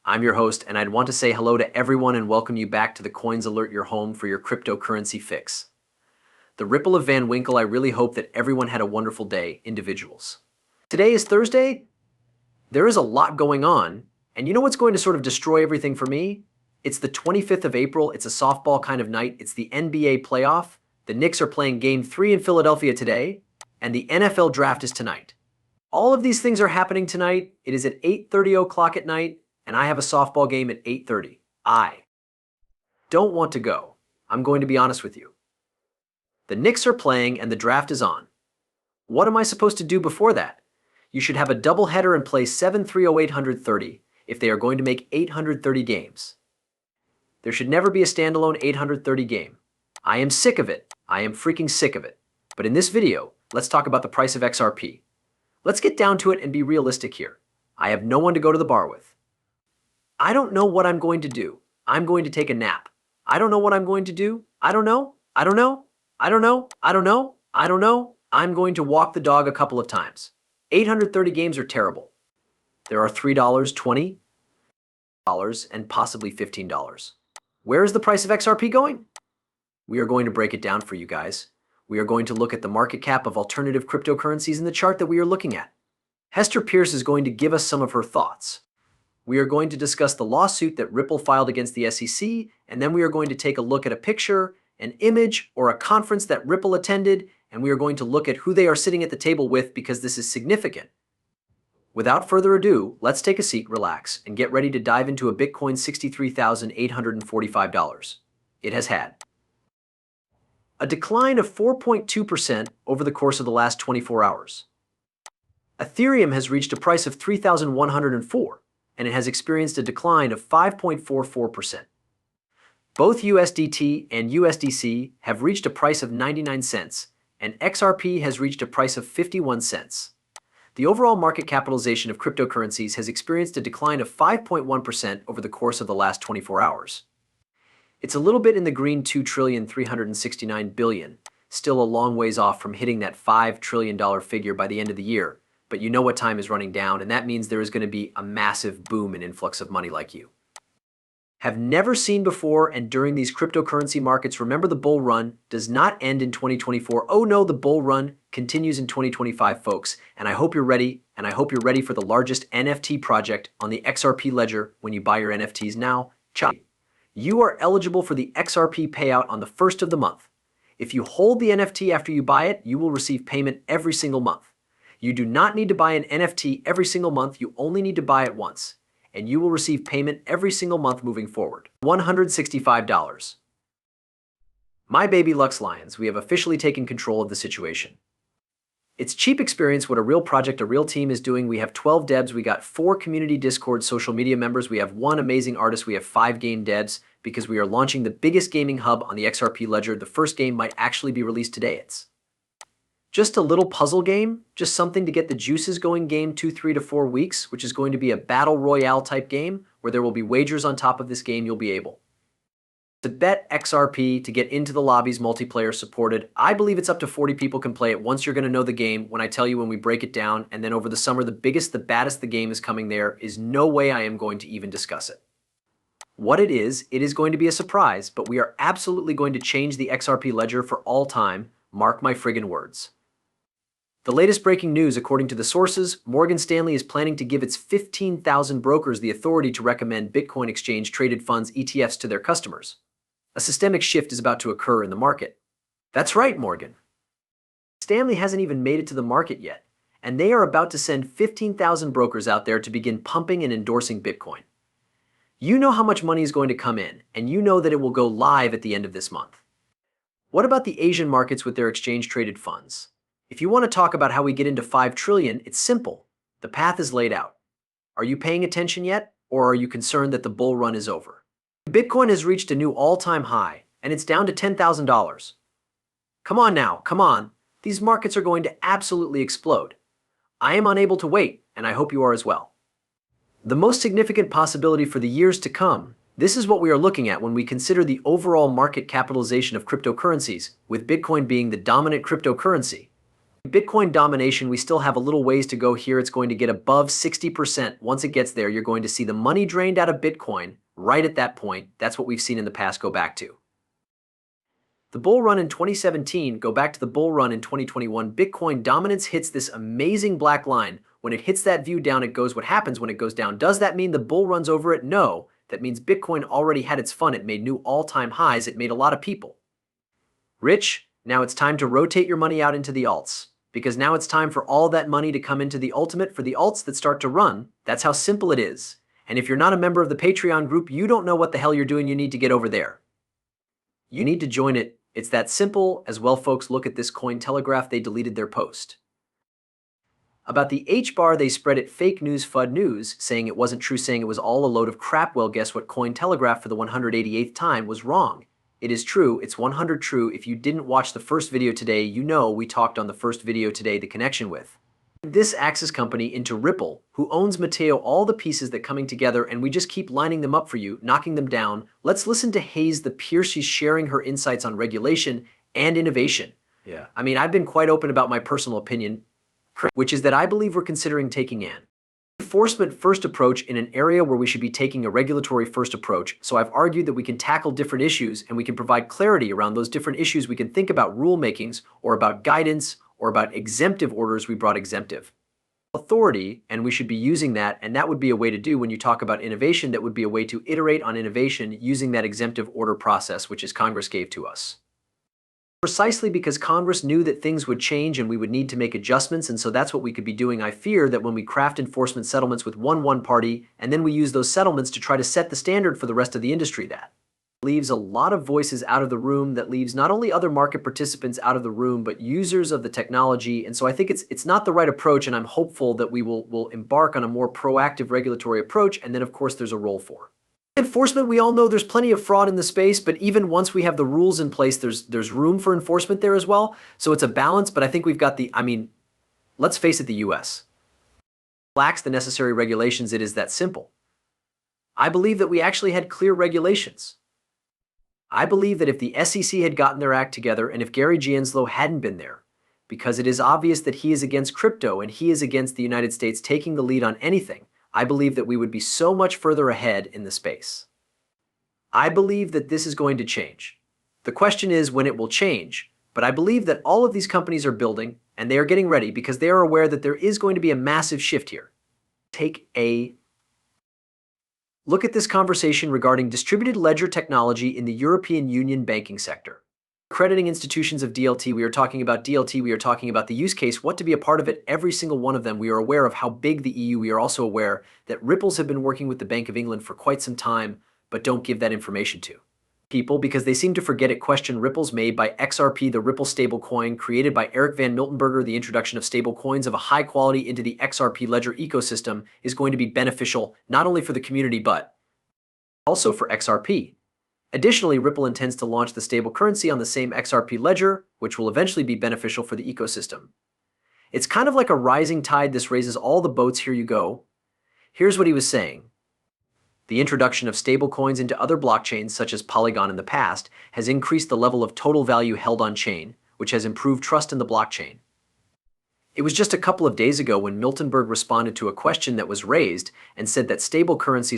I'm your host, and I'd want to say hello to everyone and welcome you back to the Coins Alert, your home for your cryptocurrency fix. The Ripple of Van Winkle, I really hope that everyone had a wonderful day, individuals. Today is Thursday. There is a lot going on, and you know what's going to sort of destroy everything for me? It's the 25th of April, it's a softball kind of night, it's the NBA playoff, the Knicks are playing Game 3 in Philadelphia today, and the NFL draft is tonight. All of these things are happening tonight. It is at 8:30 o'clock at night, and I have a softball game at 8:30. I don't want to go. I'm going to be honest with you. The Knicks are playing and the draft is on. What am I supposed to do before that? You should have a doubleheader and play 7-3-0-830 if they are going to make 830 games. There should never be a standalone 830 game. I am sick of it. I am freaking sick of it. But in this video, let's talk about the price of XRP. Let's get down to it and be realistic here. I have no one to go to the bar with. I don't know what I'm going to do. I'm going to take a nap. I don't know what I'm going to do. I don't know. I don't know. I don't know. I don't know. I don't know. I'm going to walk the dog a couple of times. 830 games are terrible. There are $3, $20, and possibly $15. Where is the price of XRP going? We are going to break it down for you guys. We are going to look at the market cap of alternative cryptocurrencies in the chart that we are looking at. Hester Pierce is going to give us some of her thoughts. We are going to discuss the lawsuit that Ripple filed against the SEC, and then we are going to take a look at a picture, an image, or a conference that Ripple attended, and we are going to look at who they are sitting at the table with because this is significant. Without further ado, let's take a seat, relax, and get ready to dive into a Bitcoin $63,845. It has had a decline of 4.2% over the course of the last 24 hours. Ethereum has reached a price of 3,104, and it has experienced a decline of 5.44%. Both USDT and USDC have reached a price of 99 cents, and XRP has reached a price of 51 cents. The overall market capitalization of cryptocurrencies has experienced a decline of 5.1% over the course of the last 24 hours. It's a little bit in the green $2,369 billion, still a long ways off from hitting that $5 trillion figure by the end of the year, but you know what time is running down, and that means there is going to be a massive boom in influx of money like you have never seen before. And during these cryptocurrency markets, remember, the bull run does not end in 2024. Oh no, the bull run continues in 2025, folks, and I hope you're ready, and I hope you're ready for the largest NFT project on the XRP Ledger when you buy your NFTs now. You are eligible for the XRP payout on the first of the month. If you hold the NFT after you buy it, you will receive payment every single month. You do not need to buy an NFT every single month, you only need to buy it once, and you will receive payment every single month moving forward. $165. My baby Lux Lions, we have officially taken control of the situation. It's cheap experience what a real project, a real team is doing. We have 12 devs, we got 4 community Discord social media members, we have 1 amazing artist, we have 5 game devs because we are launching the biggest gaming hub on the XRP Ledger. The first game might actually be released today. It's just a little puzzle game, just something to get the juices going. Game 2, 3 to 4 weeks, which is going to be a battle royale type game where there will be wagers on top of this game. You'll be able to bet XRP to get into the lobbies, multiplayer supported. I believe it's up to 40 people can play it. Once you're going to know the game when I tell you, when we break it down, and then over the summer, the biggest, the baddest the game is coming. There is no way I am going to even discuss it. What it is going to be a surprise, but we are absolutely going to change the XRP Ledger for all time. Mark my friggin' words. The latest breaking news, according to the sources, Morgan Stanley is planning to give its 15,000 brokers the authority to recommend Bitcoin exchange-traded funds ETFs to their customers. A systemic shift is about to occur in the market. That's right, Morgan Stanley hasn't even made it to the market yet, and they are about to send 15,000 brokers out there to begin pumping and endorsing Bitcoin. You know how much money is going to come in, and you know that it will go live at the end of this month. What about the Asian markets with their exchange-traded funds? If you want to talk about how we get into 5 trillion, it's simple. The path is laid out. Are you paying attention yet, or are you concerned that the bull run is over? Bitcoin has reached a new all-time high, and it's down to $10,000. Come on now, come on. These markets are going to absolutely explode. I am unable to wait, and I hope you are as well. The most significant possibility for the years to come, this is what we are looking at when we consider the overall market capitalization of cryptocurrencies, with Bitcoin being the dominant cryptocurrency. Bitcoin domination, we still have a little ways to go here. It's going to get above 60%. Once it gets there, you're going to see the money drained out of Bitcoin right at that point. That's what we've seen in the past go back to. The bull run in 2017, go back to the bull run in 2021, Bitcoin dominance hits this amazing black line. When it hits that view down, it goes. What happens when it goes down? Does that mean the bull runs over it? No. That means Bitcoin already had its fun. It made new all-time highs. It made a lot of people rich. Now it's time to rotate your money out into the alts, because now it's time for all that money to come into the ultimate for the alts that start to run. That's how simple it is. And if you're not a member of the Patreon group, you don't know what the hell you're doing. You need to get over there. You need to join it. It's that simple. As well, folks, look at this Cointelegraph. They deleted their post about the H-bar. They spread it fake news, FUD news, saying it wasn't true, saying it was all a load of crap. Well, guess what? Cointelegraph for the 188th time was wrong. It is true. It's 100 true. If you didn't watch the first video today, you know we talked on the first video today the connection with this Axis company into Ripple, who owns Mateo, all the pieces that coming together, and we just keep lining them up for you, knocking them down. Let's listen to Hayes the Pierce. She's sharing her insights on regulation and innovation. Yeah. I mean, I've been quite open about my personal opinion, which is that I believe we're considering taking an enforcement first approach in an area where we should be taking a regulatory first approach. So I've argued that we can tackle different issues and we can provide clarity around those different issues. We can think about rulemakings or about guidance or about exemptive orders. We brought exemptive authority, and we should be using that. And that would be a way to do, when you talk about innovation, that would be a way to iterate on innovation using that exemptive order process, which is Congress gave to us. Precisely because Congress knew that things would change and we would need to make adjustments, and so that's what we could be doing. I fear that when we craft enforcement settlements with one party, and then we use those settlements to try to set the standard for the rest of the industry, that leaves a lot of voices out of the room, that leaves not only other market participants out of the room, but users of the technology. And so I think it's not the right approach, and I'm hopeful that we will embark on a more proactive regulatory approach. And then, of course, there's a role for enforcement. We all know there's plenty of fraud in the space, but even once we have the rules in place, there's room for enforcement there as well. So it's a balance, but I think we've got let's face it, the US lacks the necessary regulations. It is that simple. I believe that we actually had clear regulations. I believe that if the SEC had gotten their act together, and if Gary Genslow hadn't been there, because it is obvious that he is against crypto and he is against the United States taking the lead on anything, I believe that we would be so much further ahead in the space. I believe that this is going to change. The question is when it will change, but I believe that all of these companies are building and they are getting ready because they are aware that there is going to be a massive shift here. Take a look at this conversation regarding distributed ledger technology in the European Union banking sector. Accrediting institutions of DLT, we are talking about DLT, we are talking about the use case, what to be a part of it, every single one of them. We are aware of how big the EU, we are also aware that Ripples have been working with the Bank of England for quite some time, but don't give that information to people because they seem to forget it. Question: Ripples made by XRP, the Ripple stablecoin created by Eric Van Miltenberger. The introduction of stablecoins of a high quality into the XRP Ledger ecosystem is going to be beneficial not only for the community, but also for XRP. Additionally, Ripple intends to launch the stable currency on the same XRP Ledger, which will eventually be beneficial for the ecosystem. It's kind of like a rising tide. This raises all the boats. Here you go. Here's what he was saying. The introduction of stablecoins into other blockchains, such as Polygon in the past, has increased the level of total value held on chain, which has improved trust in the blockchain. It was just a couple of days ago when Miltenberg responded to a question that was raised and said that stable currencies